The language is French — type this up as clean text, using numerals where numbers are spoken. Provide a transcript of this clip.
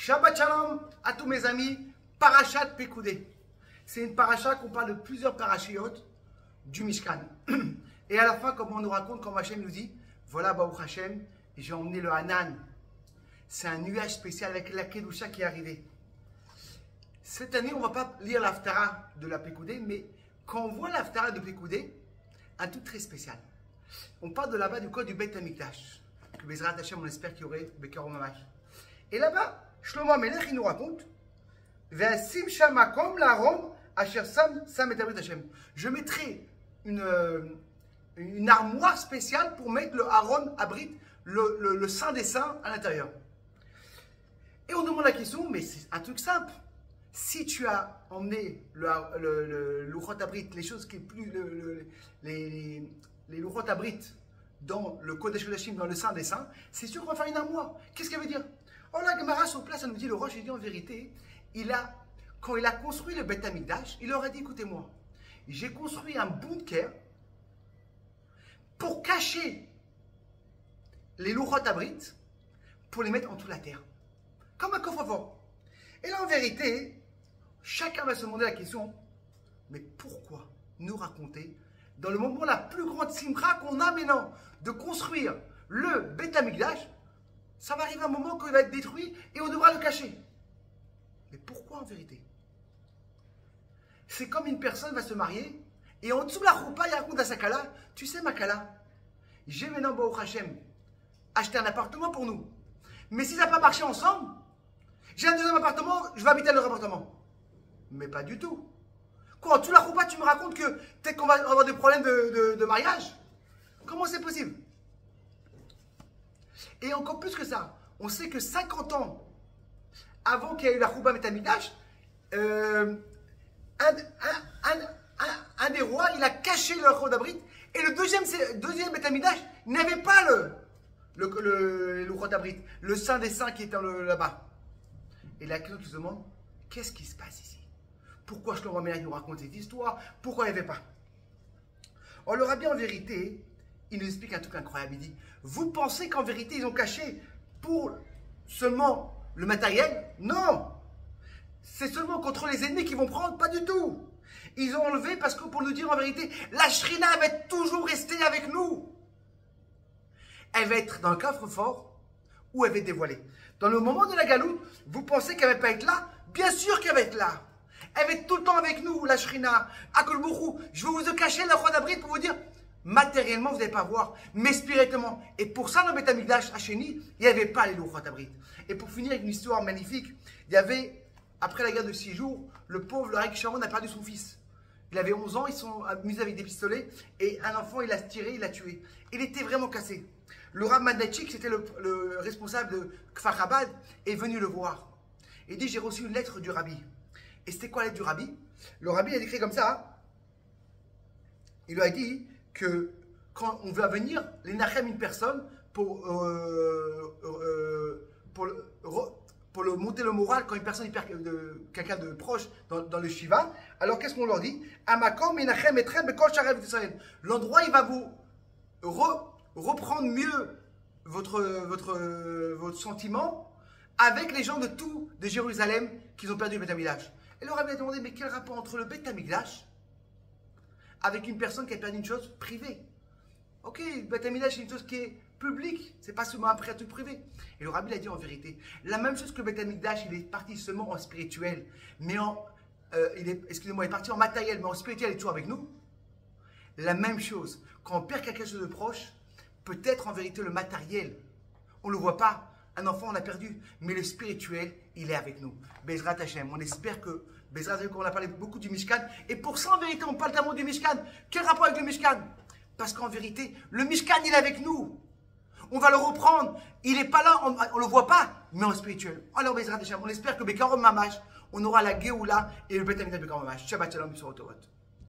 Shabbat Shalom à tous mes amis, Parashat Pekoudé. C'est une paracha qu'on parle de plusieurs parachiotes du Mishkan. Et à la fin, comme on nous raconte, comme Hachem nous dit, voilà Baruch Hashem, j'ai emmené le Hanan. C'est un nuage spécial avec la Kedusha qui est arrivé. Cette année, on ne va pas lire l'Haftara de la Pekoudé, mais quand on voit l'Haftara de Pekoudé, un truc très spécial. On parle de là-bas du code du Beit HaMikdash, que Bezrat Hashem, on espère qu'il y aurait Bekaro Mamash. Et là-bas, Shlomo HaMelech, il nous raconte Ve'asim shamakom la'aron asher sam et abrit Hashem. Je mettrai une armoire spéciale pour mettre le Aaron Abrit, le Saint des Saints, à l'intérieur. Et on demande la question, mais c'est un truc simple. Si tu as emmené le Luchot Abrit, les choses qui plus les Luchot Abrit dans le Kodesh Kodashim, dans le Saint des Saints, c'est sûr qu'on va faire une armoire. Qu'est-ce qu'elle veut dire? Oh la Gemara sur place, elle nous dit, le Roche, il dit en vérité, quand il a construit le Beit HaMikdash, il leur a dit, écoutez-moi, j'ai construit un bunker pour cacher les Luchot Abrit, pour les mettre en dessous de la terre. Comme un coffre-fort. Et là, en vérité, chacun va se demander la question, mais pourquoi nous raconter, dans le moment la plus grande simcha qu'on a maintenant, de construire le Beit HaMikdash, ça va arriver un moment quand il va être détruit et on devra le cacher. Mais pourquoi en vérité? C'est comme une personne va se marier et en dessous de la roupa, il raconte à sa kala, tu sais ma kala, j'ai maintenant Baruch Hashem acheté un appartement pour nous. Mais si ça n'a pas marché ensemble, j'ai un deuxième appartement, je vais habiter dans leur appartement. Mais pas du tout. Quoi, en dessous de la roupa, tu me racontes que peut-être qu'on va avoir des problèmes de mariage? Comment c'est possible? Et encore plus que ça, on sait que 50 ans avant qu'il y ait eu la Chouba Beit HaMikdash, un des rois, il a caché le Luchot Abrit, et le deuxième Beit HaMikdash n'avait pas le Luchot Abrit, le Saint des Saints qui était là-bas. Et la question qui se demande, qu'est-ce qui se passe ici? Pourquoi Shlomo HaMelech nous raconte cette histoire? Pourquoi il n'y avait pas? On leur a bien en vérité, il nous explique un truc incroyable. Il dit, vous pensez qu'en vérité, ils ont caché pour seulement le matériel? Non! C'est seulement contre les ennemis qu'ils vont prendre? Pas du tout! Ils ont enlevé parce que pour nous dire en vérité, la Shrina va toujours rester avec nous. Elle va être dans le coffre-fort ou elle va être dévoilée. Dans le moment de la galoute, vous pensez qu'elle ne va pas être là? Bien sûr qu'elle va être là! Elle va être tout le temps avec nous, la Shrina. Akol Bourou, je vais vous cacher la Luchot Abrit pour vous dire, matériellement, vous n'allez pas voir, mais spirituellement. Et pour ça, dans le Beit HaMikdash, à Chéni, il n'y avait pas les Luchot Abrit. Et pour finir avec une histoire magnifique, il y avait, après la guerre de 6 jours, le pauvre Arik Sharon a perdu son fils. Il avait 11 ans, ils sont amusés avec des pistolets, et un enfant, il a tiré, il l'a tué. Il était vraiment cassé. Le Rav Madachik, c'était le responsable de Kfar Chabad, est venu le voir. Il dit, j'ai reçu une lettre du Rabbi. Et c'était quoi la lettre du Rabbi? Le Rabbi a écrit comme ça. Il lui a dit que quand on veut venir, les Nachem, une personne, pour le monter le moral, quand une personne y perd quelqu'un de proche dans le Shiva, alors qu'est-ce qu'on leur dit? L'endroit, il va vous reprendre mieux votre sentiment avec les gens de Jérusalem qui ont perdu le Beit HaMikdash. Et le Rabbi a demandé, mais quel rapport entre le Beit HaMikdash avec une personne qui a perdu une chose privée? Ok, le Beit HaMikdash c'est une chose qui est publique, c'est pas seulement après un truc privé. Et le Rabbi l'a dit en vérité, la même chose que le Beit HaMikdash, il est parti seulement en spirituel, mais excusez-moi, il est parti en matériel, mais en spirituel, il est toujours avec nous. La même chose, quand on perd quelque chose de proche, peut-être en vérité le matériel, on ne le voit pas. Un enfant, on l'a perdu, mais le spirituel, il est avec nous. Bezrat Hashem, on espère que, Bezrat Hashem, on a parlé beaucoup du Mishkan, et pour ça, en vérité, on parle tellement du Mishkan. Quel rapport avec le Mishkan? Parce qu'en vérité, le Mishkan, il est avec nous. On va le reprendre. Il n'est pas là, on ne le voit pas, mais en spirituel. Alors, Bezrat Hashem, on espère que Bekaro Mamash, on aura la Géoula et le Beit HaMikdash Bekaro Mamash. Shabbat Shalom, Yisrael Tov.